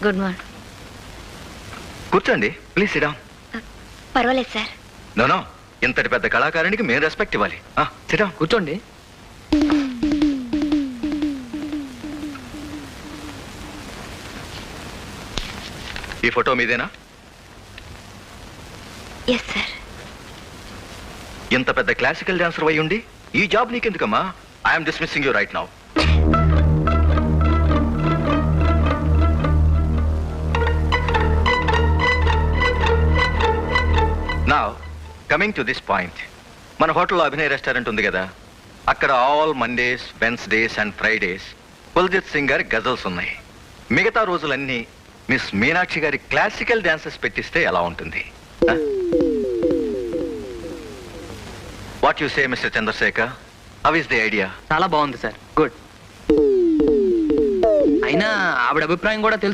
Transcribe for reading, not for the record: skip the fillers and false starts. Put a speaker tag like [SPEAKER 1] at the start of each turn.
[SPEAKER 1] Good morning.
[SPEAKER 2] కూర్చోండి please sit down.
[SPEAKER 1] పర్వాలేదు sir.
[SPEAKER 2] No ఇంతటి పెద్ద కళాకారునికి మేము రెస్పెక్ట్ ఇవ్వాలి. Sit down.
[SPEAKER 3] కూర్చోండి.
[SPEAKER 2] ఈ ఫోటో మీదేనా?
[SPEAKER 1] Yes sir.
[SPEAKER 2] ఇంత పెద్ద క్లాసికల్ డాన్సర్ అయి ఉండి ఈ జాబ్ నీకెందుకమ్మా? I'm dismissing you right now. Now coming to this point, మన హోటల్లో అభినయ్ రెస్టారెంట్ ఉంది కదా, అక్కడ all Mondays, Wednesdays and Fridays Kuljit Singh గారి గజల్స్ ఉన్నాయి. మిగతా రోజులన్నీ మిస్ మీనాక్షి గారి క్లాసికల్ డాన్సెస్ పెట్టిస్తే ఎలా ఉంటుంది? What you say mister Chandrashekar? How is the idea?
[SPEAKER 3] చాలా బాగుంది సార్. గుడ్. అయినా ఆవిడ అభిప్రాయం కూడా తెలుసు